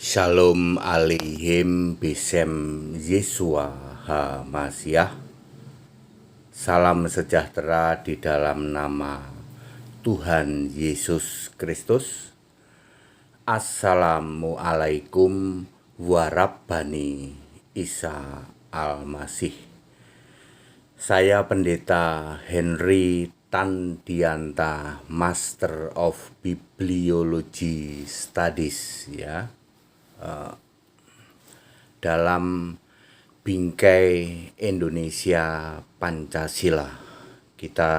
Shalom aleihim Besem Yesua HaMasiah. Salam sejahtera di dalam nama Tuhan Yesus Kristus. Assalamualaikum warabbani Isa Al-Masih. Saya Pendeta Henry Tandianta, Master of Bibliology Studies, dalam bingkai Indonesia Pancasila. Kita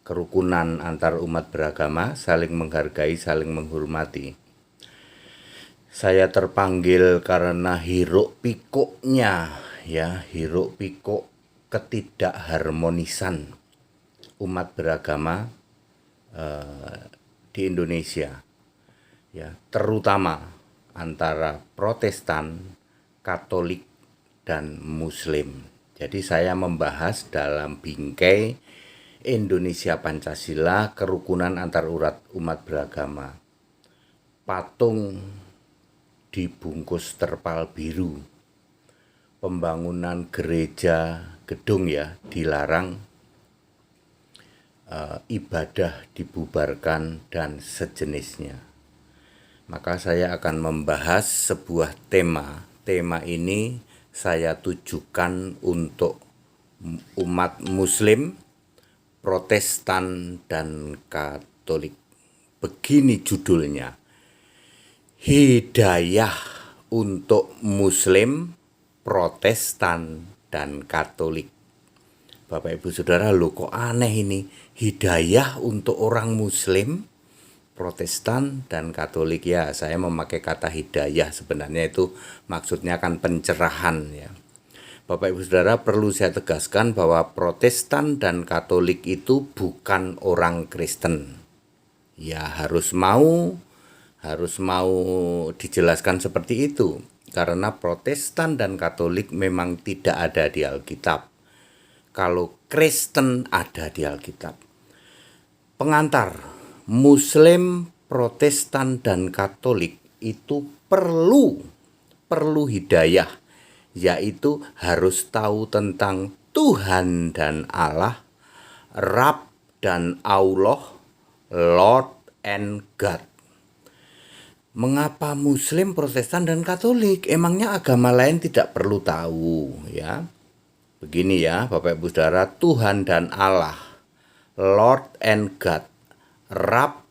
kerukunan antar umat beragama, saling menghargai, saling menghormati. Saya terpanggil karena hiruk pikuknya, hiruk pikuk ketidakharmonisan umat beragama di Indonesia, terutama antara Protestan, Katolik, dan Muslim. Jadi saya membahas dalam bingkai Indonesia Pancasila, kerukunan antar umat beragama. Patung dibungkus terpal biru, pembangunan gereja gedung dilarang, ibadah dibubarkan, dan sejenisnya. Maka saya akan membahas sebuah tema. Tema ini saya tujukan untuk umat Muslim, Protestan, dan Katolik. Begini judulnya: Hidayah untuk Muslim, Protestan, dan Katolik. Bapak Ibu Saudara, kok aneh ini? Hidayah untuk orang Muslim, Protestan, dan Katolik. Saya memakai kata hidayah, sebenarnya itu maksudnya kan pencerahan. Bapak Ibu Saudara, perlu saya tegaskan bahwa Protestan dan Katolik itu bukan orang Kristen. Harus mau dijelaskan seperti itu, karena Protestan dan Katolik memang tidak ada di Alkitab. Kalau Kristen ada di Alkitab. Pengantar, Muslim, Protestan, dan Katolik itu perlu hidayah, yaitu harus tahu tentang Tuhan dan Allah, Rab dan Allah, Lord and God. Mengapa Muslim, Protestan, dan Katolik? Emangnya agama lain tidak perlu tahu, Begini Bapak Ibu Saudara, Tuhan dan Allah, Lord and God, Rab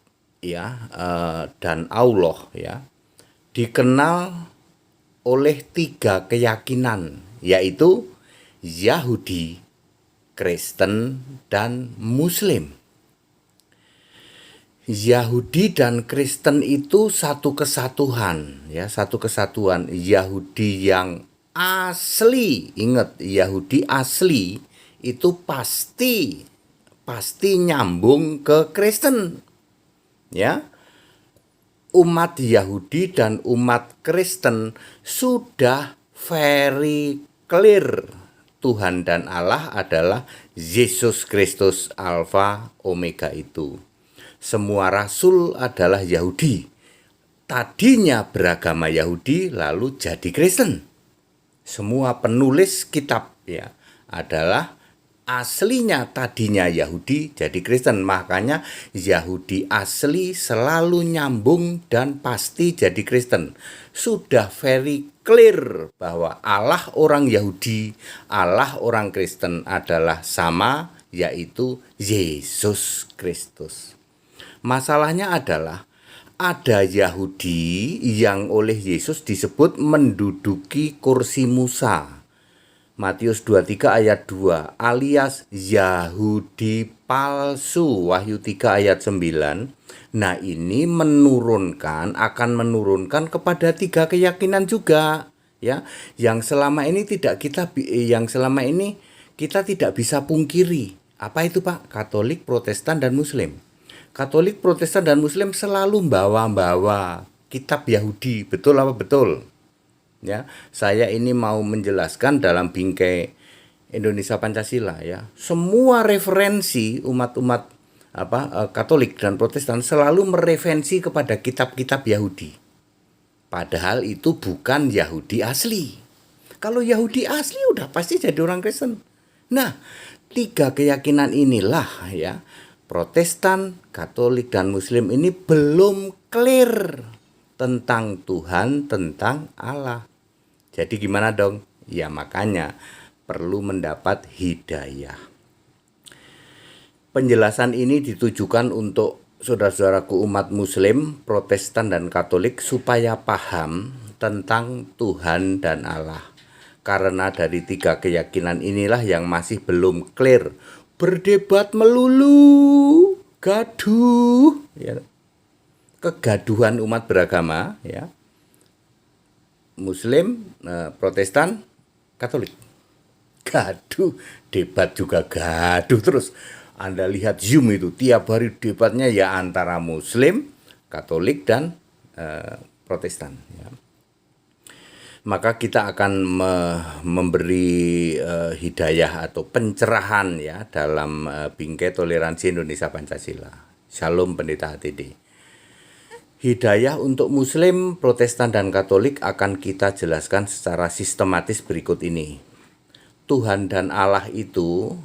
dan Allah dikenal oleh 3 keyakinan, yaitu Yahudi, Kristen, dan Muslim. Yahudi dan Kristen itu satu kesatuan, satu kesatuan. Yahudi yang asli, ingat, Yahudi asli itu pasti nyambung ke Kristen. Umat Yahudi dan umat Kristen sudah very clear. Tuhan dan Allah adalah Yesus Kristus, Alfa Omega itu. Semua rasul adalah Yahudi. Tadinya beragama Yahudi lalu jadi Kristen. Semua penulis kitab adalah aslinya tadinya Yahudi jadi Kristen. Makanya Yahudi asli selalu nyambung dan pasti jadi Kristen. Sudah very clear bahwa Allah orang Yahudi, Allah orang Kristen adalah sama, yaitu Yesus Kristus. Masalahnya adalah ada Yahudi yang oleh Yesus disebut menduduki kursi Musa. Matius 23 ayat 2, alias Yahudi palsu, Wahyu 3 ayat 9. Nah, ini akan menurunkan kepada 3 keyakinan juga, yang selama ini kita tidak bisa pungkiri. Apa itu, Pak? Katolik, Protestan, dan Muslim. Katolik, Protestan, dan Muslim selalu bawa kitab Yahudi, betul apa betul? Saya ini mau menjelaskan dalam bingkai Indonesia Pancasila, semua referensi umat Katolik dan Protestan selalu mereferensi kepada kitab-kitab Yahudi. Padahal itu bukan Yahudi asli. Kalau Yahudi asli udah pasti jadi orang Kristen. Nah, tiga keyakinan inilah ya, Protestan, Katolik, dan Muslim ini belum clear tentang Tuhan, tentang Allah. Jadi gimana dong? Ya makanya perlu mendapat hidayah. Penjelasan ini ditujukan untuk saudara-saudaraku umat Muslim, Protestan, dan Katolik supaya paham tentang Tuhan dan Allah. Karena dari tiga keyakinan inilah yang masih belum clear. Berdebat melulu, gaduh, ya. Kegaduhan umat beragama, ya. Muslim, Protestan, Katolik. Gaduh, debat juga gaduh terus. Anda lihat Zoom itu tiap hari debatnya ya antara Muslim, Katolik, dan Protestan. Ya. Maka kita akan memberi hidayah atau pencerahan ya dalam bingkai toleransi Indonesia Pancasila. Shalom Pendeta HTD. Hidayah untuk Muslim, Protestan, dan Katolik akan kita jelaskan secara sistematis berikut ini. Tuhan dan Allah itu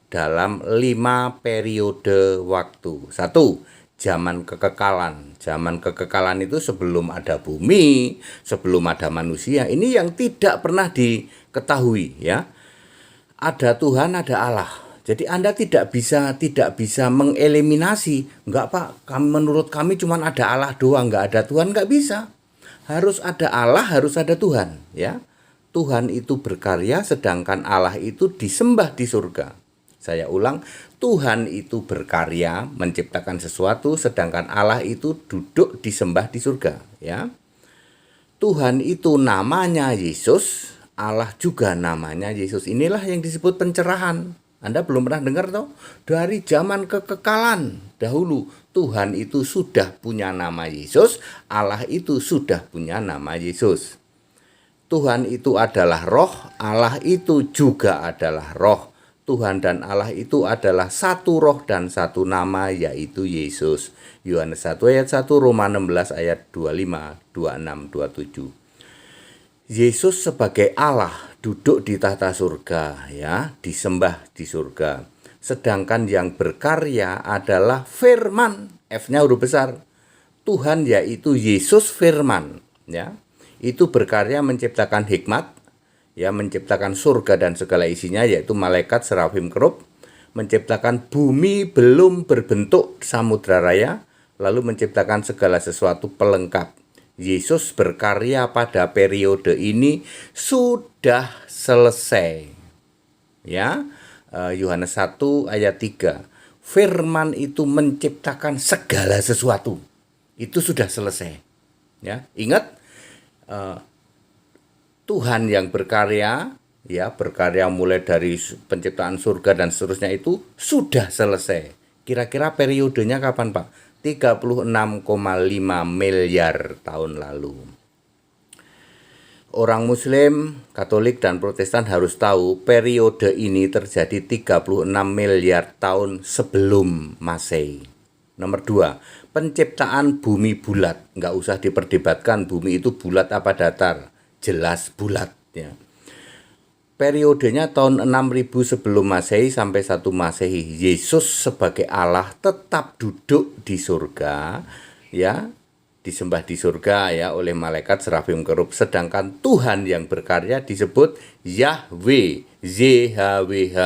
dalam 5 periode waktu. 1. Zaman kekekalan. Zaman kekekalan itu sebelum ada bumi, sebelum ada manusia. Ini yang tidak pernah diketahui ya. Ada Tuhan, ada Allah. Jadi Anda tidak bisa mengeliminasi. Enggak Pak, menurut kami cuma ada Allah doang, enggak ada Tuhan, enggak bisa. Harus ada Allah, harus ada Tuhan ya. Tuhan itu berkarya sedangkan Allah itu disembah di surga. Saya ulang, Tuhan itu berkarya menciptakan sesuatu sedangkan Allah itu duduk disembah di surga, ya. Tuhan itu namanya Yesus, Allah juga namanya Yesus. Inilah yang disebut pencerahan. Anda belum pernah dengar toh? Dari zaman kekekalan dahulu Tuhan itu sudah punya nama Yesus, Allah itu sudah punya nama Yesus. Tuhan itu adalah roh, Allah itu juga adalah roh. Tuhan dan Allah itu adalah satu roh dan satu nama, yaitu Yesus. Yohanes 1 ayat 1, Roma 16 ayat 25, 26, 27. Yesus sebagai Allah duduk di tahta surga, ya, disembah di surga. Sedangkan yang berkarya adalah firman, F-nya huruf besar. Tuhan yaitu Yesus firman, ya. Itu berkarya menciptakan hikmat, ya, menciptakan surga dan segala isinya, yaitu malaikat, serafim, kerub, menciptakan bumi belum berbentuk samudra raya, lalu menciptakan segala sesuatu pelengkap. Yesus berkarya pada periode ini sudah selesai. Ya, Yohanes 1 ayat 3. Firman itu menciptakan segala sesuatu. Itu sudah selesai. Ya, ingat Tuhan yang berkarya, ya, berkarya mulai dari penciptaan surga dan seterusnya itu sudah selesai. Kira-kira periodenya kapan, Pak? 36,5 miliar tahun lalu. Orang Muslim, Katolik, dan Protestan harus tahu periode ini terjadi 36 miliar tahun sebelum Masehi. Nomor 2, penciptaan bumi bulat. Nggak usah diperdebatkan bumi itu bulat apa datar. Jelas bulat ya. Periodenya tahun 6000 sebelum Masehi sampai 1 Masehi. Yesus sebagai Allah tetap duduk di surga ya, disembah di surga ya oleh malaikat, serafim, kerub. Sedangkan Tuhan yang berkarya disebut Yahweh, YHWH.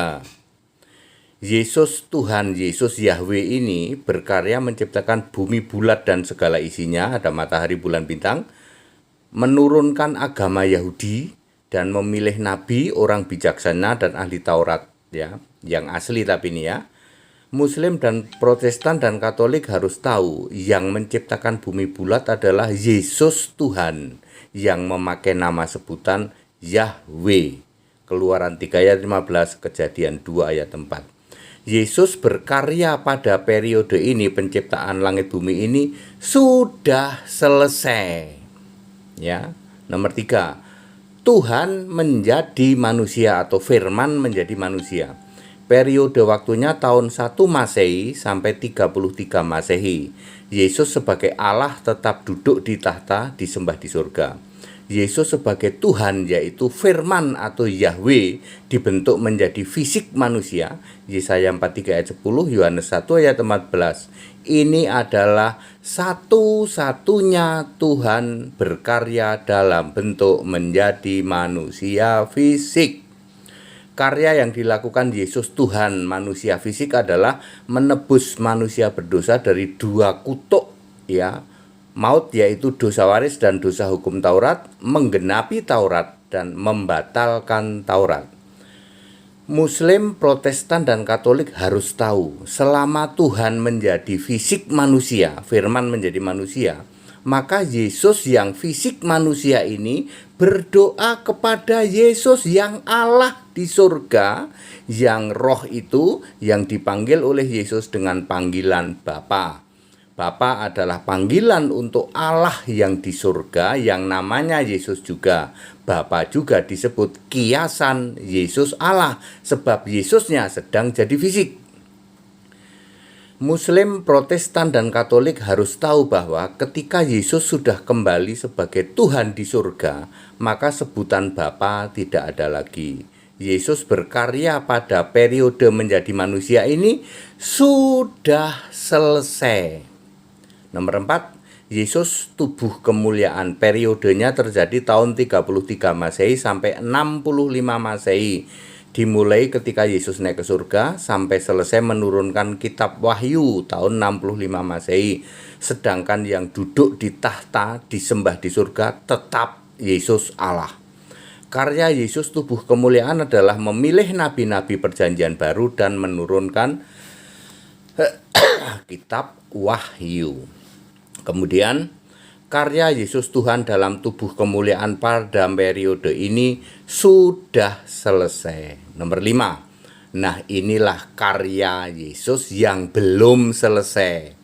Yesus Tuhan, Yesus Yahweh ini berkarya menciptakan bumi bulat dan segala isinya, ada matahari, bulan, bintang, menurunkan agama Yahudi dan memilih nabi, orang bijaksana dan ahli Taurat ya, yang asli tapi ini ya. Muslim dan Protestan dan Katolik harus tahu yang menciptakan bumi bulat adalah Yesus Tuhan yang memakai nama sebutan Yahweh. Keluaran 3 ayat 15, Kejadian 2 ayat 4. Yesus berkarya pada periode ini, penciptaan langit bumi ini sudah selesai. Ya. Nomor 3, Tuhan menjadi manusia atau firman menjadi manusia. Periode waktunya tahun 1 Masehi sampai 33 Masehi. Yesus sebagai Allah tetap duduk di tahta, disembah di surga. Yesus sebagai Tuhan, yaitu Firman atau Yahweh, dibentuk menjadi fisik manusia. Yesaya 43 ayat 10, Yohanes 1 ayat 14. Ini adalah satu-satunya Tuhan berkarya dalam bentuk menjadi manusia fisik. Karya yang dilakukan Yesus Tuhan manusia fisik adalah menebus manusia berdosa dari dua kutuk, ya, maut yaitu dosa waris dan dosa hukum Taurat, menggenapi Taurat dan membatalkan Taurat. Muslim, Protestan, dan Katolik harus tahu, selama Tuhan menjadi fisik manusia, firman menjadi manusia, maka Yesus yang fisik manusia ini berdoa kepada Yesus yang Allah di surga, yang roh itu yang dipanggil oleh Yesus dengan panggilan Bapa. Bapa adalah panggilan untuk Allah yang di surga, yang namanya Yesus juga. Bapa juga disebut kiasan Yesus Allah, sebab Yesusnya sedang jadi fisik. Muslim, Protestan, dan Katolik harus tahu bahwa ketika Yesus sudah kembali sebagai Tuhan di surga, maka sebutan Bapa tidak ada lagi. Yesus berkarya pada periode menjadi manusia ini sudah selesai. Nomor 4, Yesus tubuh kemuliaan. Periodenya terjadi tahun 33 Masehi sampai 65 Masehi. Dimulai ketika Yesus naik ke surga sampai selesai menurunkan kitab Wahyu tahun 65 Masehi. Sedangkan yang duduk di tahta disembah di surga tetap Yesus Allah. Karya Yesus tubuh kemuliaan adalah memilih nabi-nabi perjanjian baru dan menurunkan kitab Wahyu. Kemudian karya Yesus Tuhan dalam tubuh kemuliaan pada periode ini sudah selesai. Nomor 5. Nah, inilah karya Yesus yang belum selesai.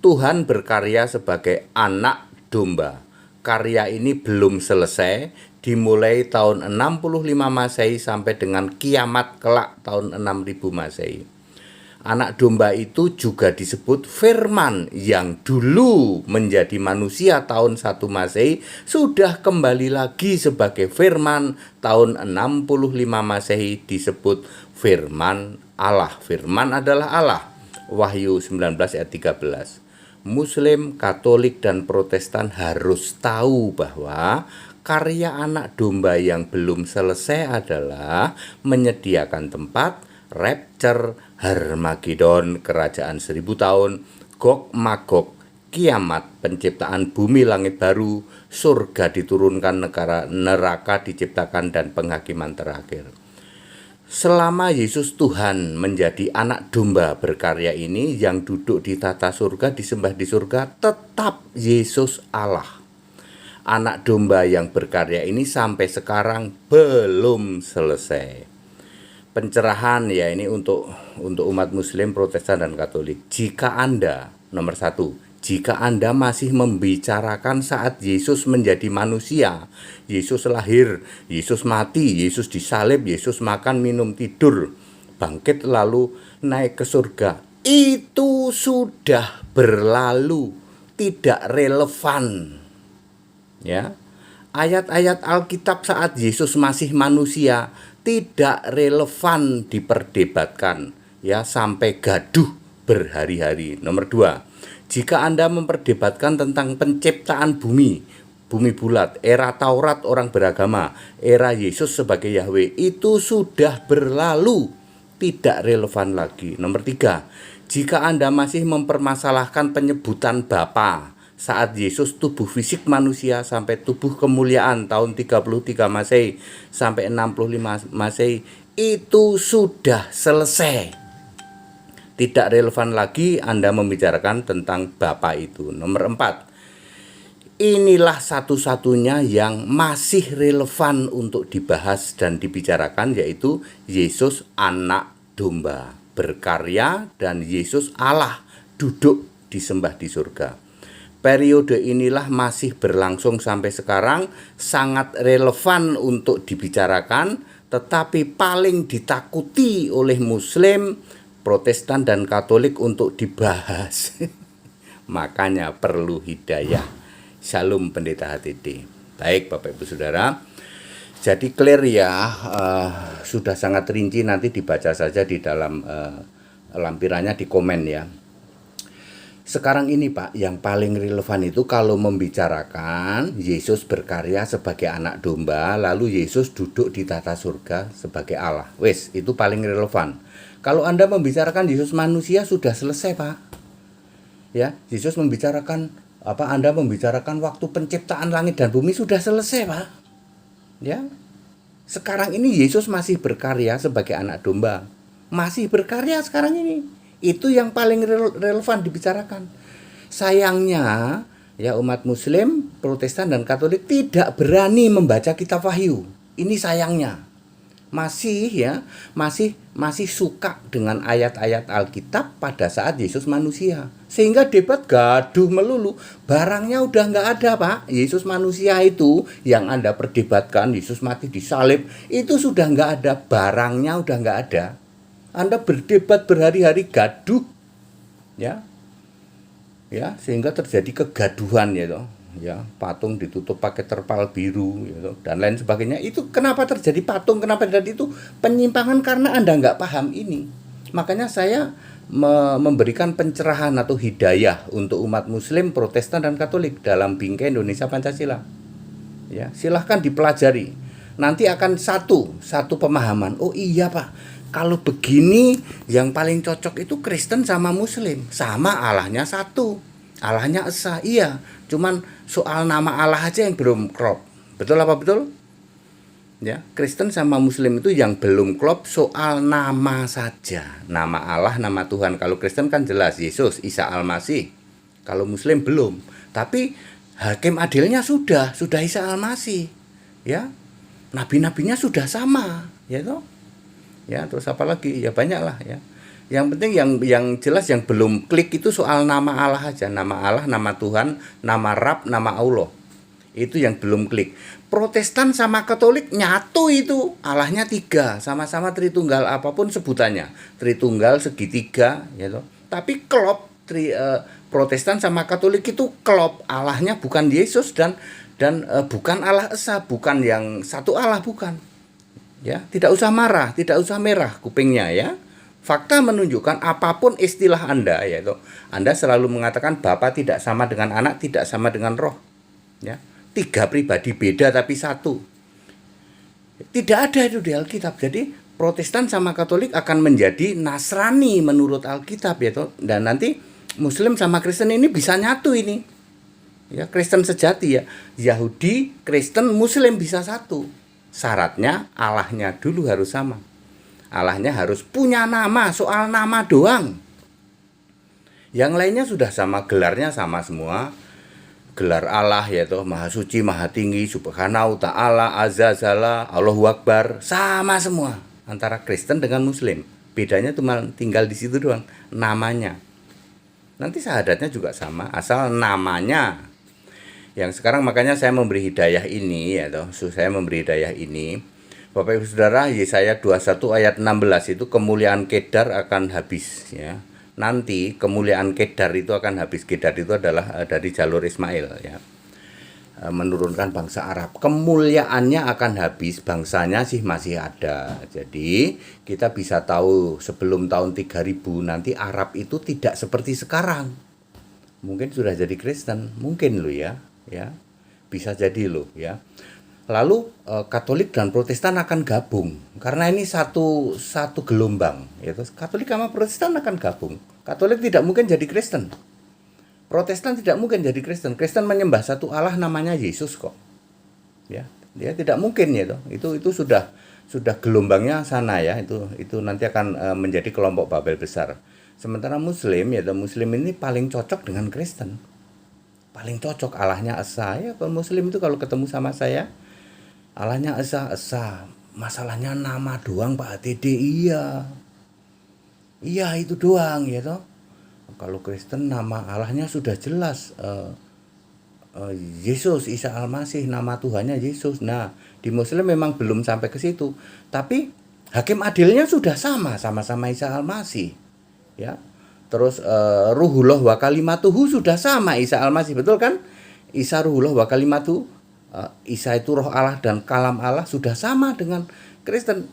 Tuhan berkarya sebagai anak domba. Karya ini belum selesai, dimulai tahun 65 Masehi sampai dengan kiamat kelak tahun 6000 Masehi. Anak domba itu juga disebut firman yang dulu menjadi manusia tahun 1 Masehi sudah kembali lagi sebagai firman tahun 65 Masehi disebut firman Allah. Firman adalah Allah. Wahyu 19 ayat 13. Muslim, Katolik, dan Protestan harus tahu bahwa karya anak domba yang belum selesai adalah menyediakan tempat, rapture, Harmagedon, kerajaan 1000 tahun, Gog Magog, kiamat, penciptaan bumi langit baru, surga diturunkan, neraka diciptakan, dan penghakiman terakhir. Selama Yesus Tuhan menjadi anak domba berkarya ini, yang duduk di tata surga, disembah di surga, tetap Yesus Allah. Anak domba yang berkarya ini sampai sekarang belum selesai. Pencerahan ya ini untuk umat Muslim, Protestan, dan Katolik. Jika Anda, nomor 1, jika Anda masih membicarakan saat Yesus menjadi manusia, Yesus lahir, Yesus mati, Yesus disalib, Yesus makan, minum, tidur, bangkit lalu naik ke surga, itu sudah berlalu, tidak relevan. Ya. Ayat-ayat Alkitab saat Yesus masih manusia tidak relevan diperdebatkan, ya, sampai gaduh berhari-hari. Nomor 2, jika Anda memperdebatkan tentang penciptaan bumi bulat, era Taurat orang beragama, era Yesus sebagai Yahweh, itu sudah berlalu, tidak relevan lagi. Nomor 3, jika Anda masih mempermasalahkan penyebutan Bapa saat Yesus tubuh fisik manusia sampai tubuh kemuliaan tahun 33 Masehi sampai 65 Masehi, itu sudah selesai. Tidak relevan lagi Anda membicarakan tentang Bapa itu. Nomor 4, inilah satu-satunya yang masih relevan untuk dibahas dan dibicarakan, yaitu Yesus anak domba berkarya dan Yesus Allah duduk disembah di surga. Periode inilah masih berlangsung sampai sekarang, sangat relevan untuk dibicarakan, tetapi paling ditakuti oleh Muslim, Protestan dan Katolik untuk dibahas. Makanya perlu hidayah. Shalom Pendeta HTD. Baik Bapak Ibu Saudara, jadi clear ya, sudah sangat rinci, nanti dibaca saja di dalam lampirannya di komen ya. Sekarang ini Pak, yang paling relevan itu kalau membicarakan Yesus berkarya sebagai anak domba, lalu Yesus duduk di tata surga sebagai Allah. Wes, itu paling relevan. Kalau Anda membicarakan Yesus manusia sudah selesai Pak. Ya, Yesus membicarakan Anda membicarakan waktu penciptaan langit dan bumi sudah selesai Pak. Ya. Sekarang ini Yesus masih berkarya sebagai anak domba. Masih berkarya sekarang ini. Itu yang paling relevan dibicarakan. Sayangnya ya umat Muslim, Protestan dan Katolik tidak berani membaca kitab Wahyu. Ini sayangnya. Masih suka dengan ayat-ayat Alkitab pada saat Yesus manusia. Sehingga debat gaduh melulu. Barangnya udah nggak ada Pak. Yesus manusia itu yang Anda perdebatkan, Yesus mati disalib, itu sudah nggak ada. Barangnya udah nggak ada. Anda berdebat berhari-hari gaduh, ya, sehingga terjadi kegaduhan ya, patung ditutup pakai terpal biru, dan lain sebagainya. Itu kenapa terjadi patung? Kenapa terjadi itu penyimpangan? Karena Anda nggak paham ini. Makanya saya memberikan pencerahan atau hidayah untuk umat Muslim, Protestan dan Katolik dalam Bingkai Indonesia Pancasila. Ya, silahkan dipelajari. Nanti akan satu pemahaman. Oh iya Pak. Kalau begini yang paling cocok itu Kristen sama Muslim. Sama Allahnya satu. Allahnya Esa. Iya. Cuman soal nama Allah aja yang belum klop. Betul apa betul? Ya, Kristen sama Muslim itu yang belum klop soal nama saja. Nama Allah, nama Tuhan. Kalau Kristen kan jelas Yesus, Isa Al-Masih. Kalau Muslim belum. Tapi hakim adilnya sudah Isa Al-Masih. Ya. Nabi-nabinya sudah sama, ya toh? Ya, terus apa lagi? Ya banyak lah ya. Yang penting yang jelas yang belum klik itu soal nama Allah aja. Nama Allah, nama Tuhan, nama Rab, nama Allah. Itu yang belum klik. Protestan sama Katolik nyatu itu. Allahnya 3, sama-sama Tritunggal apapun sebutannya. Tritunggal, segitiga, ya toh. Tapi klop Protestan sama Katolik itu klop. Allahnya bukan Yesus dan bukan Allah Esa, bukan yang satu Allah, bukan. Ya, tidak usah marah, tidak usah merah kupingnya ya. Fakta menunjukkan apapun istilah Anda yaitu Anda selalu mengatakan Bapa tidak sama dengan Anak, tidak sama dengan Roh. Ya. 3 pribadi beda tapi satu. Tidak ada itu di Alkitab. Jadi Protestan sama Katolik akan menjadi Nasrani menurut Alkitab yaitu, dan nanti Muslim sama Kristen ini bisa nyatu ini. Ya, Kristen sejati ya. Yahudi, Kristen, Muslim bisa satu. Syaratnya Allahnya dulu harus sama. Allahnya harus punya nama, soal nama doang. Yang lainnya sudah sama, gelarnya sama semua. Gelar Allah yaitu Maha Suci, Maha Tinggi, Subhanahu Ta'ala, Azza-Jalla, Allahu Akbar, sama semua antara Kristen dengan Muslim. Bedanya cuma tinggal di situ doang, namanya. Nanti syahadatnya juga sama, asal namanya. Yang sekarang makanya saya memberi hidayah ini Bapak Ibu Saudara, Yesaya 21 ayat 16 itu kemuliaan Kedar akan habis ya. Nanti kemuliaan Kedar itu akan habis. Kedar itu adalah dari jalur Ismail ya. Menurunkan bangsa Arab. Kemuliaannya akan habis, bangsanya sih masih ada. Jadi kita bisa tahu sebelum tahun 3000 nanti Arab itu tidak seperti sekarang. Mungkin sudah jadi Kristen, mungkin loh ya. Ya, bisa jadi loh ya. Lalu Katolik dan Protestan akan gabung karena ini satu gelombang ya. Katolik sama Protestan akan gabung. Katolik tidak mungkin jadi Kristen. Protestan tidak mungkin jadi Kristen. Kristen menyembah satu Allah namanya Yesus kok. Ya, dia tidak mungkin ya toh. Itu sudah gelombangnya sana ya. Itu nanti akan menjadi kelompok Babel besar. Sementara Muslim ya, Muslim ini paling cocok dengan Kristen. Paling cocok Allahnya Esa ya. Kalau Muslim itu kalau ketemu sama saya Allahnya Esa. Masalahnya nama doang Pak HTD. Iya itu doang ya toh. Kalau Kristen nama Allahnya sudah jelas, Yesus, Isa Al-Masih, nama Tuhannya Yesus. Nah, di Muslim memang belum sampai ke situ, tapi hakim adilnya sudah sama-sama Isa Al-Masih, ya. Terus Ruhullah wa kalimatuhu sudah sama Isa Al-Masih, betul kan? Isa Ruhullah wa kalimatuhu, Isa itu roh Allah dan kalam Allah, sudah sama dengan Kristen.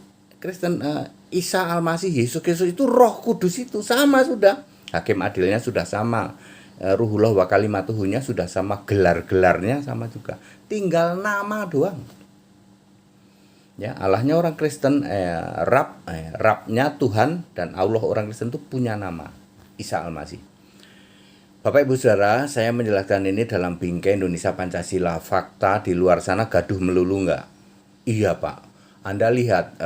Isa Al-Masih, Yesus Kristus itu Roh Kudus, itu sama sudah. Hakim adilnya sudah sama. Ruhullah wa kalimatuhunya sudah sama, gelar-gelarnya sama juga. Tinggal nama doang. Ya, Allahnya orang Kristen, Rabnya Tuhan, dan Allah orang Kristen itu punya nama, Isa Al-Masih. Bapak Ibu Saudara, saya menjelaskan ini dalam bingkai Indonesia Pancasila. Fakta di luar sana gaduh melulu enggak? Iya Pak. Anda lihat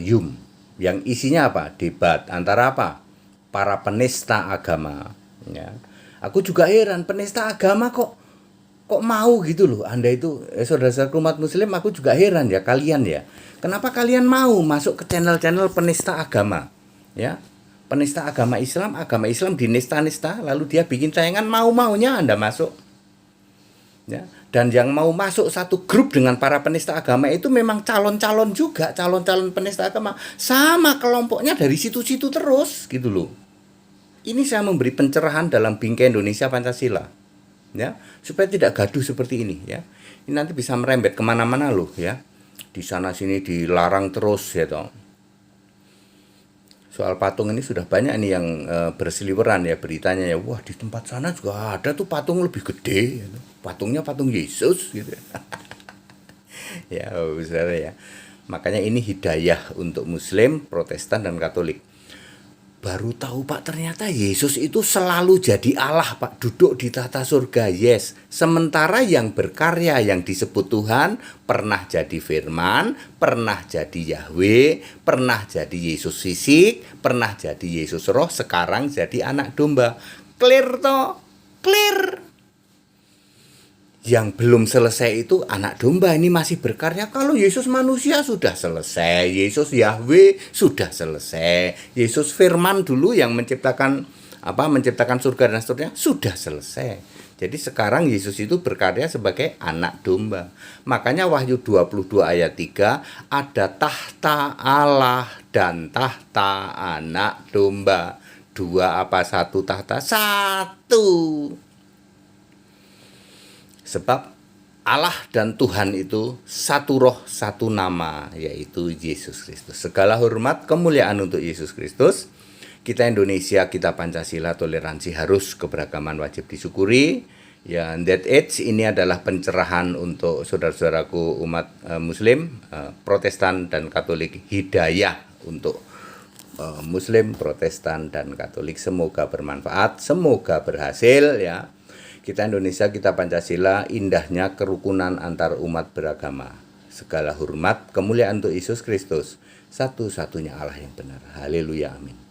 Yum, yang isinya apa? Debat antara apa? Para penista agama. Ya. Aku juga heran, penista agama kok mau gitu loh. Anda itu saudara-saudara umat Muslim, aku juga heran ya, kalian ya. Kenapa kalian mau masuk ke channel-channel penista agama? Ya. Penista agama Islam dinista-nista, lalu dia bikin tayangan, mau-maunya Anda masuk. Ya. Dan yang mau masuk satu grup dengan para penista agama itu memang calon-calon juga, calon-calon penista agama. Sama kelompoknya dari situ-situ terus gitu loh. Ini saya memberi pencerahan dalam bingkai Indonesia Pancasila, ya, supaya tidak gaduh seperti ini, ya. Ini nanti bisa merembet kemana-mana loh, ya. Di sana sini dilarang terus, ya toh. Soal patung ini sudah banyak nih yang berseliweran ya beritanya ya. Wah, di tempat sana juga ada tuh patung lebih gede, gitu. Patungnya patung Yesus, gitu. Ya, saudara ya. Makanya ini hidayah untuk Muslim, Protestan, dan Katolik. Baru tahu Pak, ternyata Yesus itu selalu jadi Allah Pak, duduk di tata surga, yes. Sementara yang berkarya, yang disebut Tuhan, pernah jadi Firman, pernah jadi Yahweh, pernah jadi Yesus fisik, pernah jadi Yesus roh, sekarang jadi anak domba. Clear toh? Clear. Yang belum selesai itu anak domba, ini masih berkarya. Kalau Yesus manusia sudah selesai, Yesus Yahweh sudah selesai, Yesus Firman dulu yang menciptakan surga dan seterusnya sudah selesai. Jadi sekarang Yesus itu berkarya sebagai anak domba. Makanya Wahyu 22 ayat 3, ada tahta Allah dan tahta anak domba. Dua apa satu tahta? Satu. Sebab Allah dan Tuhan itu satu roh, satu nama, yaitu Yesus Kristus. Segala hormat, kemuliaan untuk Yesus Kristus. Kita Indonesia, kita Pancasila, toleransi harus, keberagaman wajib disyukuri. Ya, that age ini adalah pencerahan untuk saudara-saudaraku umat Muslim, Protestan, dan Katolik. Hidayah untuk Muslim, Protestan, dan Katolik. Semoga bermanfaat, semoga berhasil ya. Kita Indonesia, kita Pancasila, indahnya kerukunan antar umat beragama. Segala hormat, kemuliaan untuk Yesus Kristus, satu-satunya Allah yang benar. Haleluya, amin.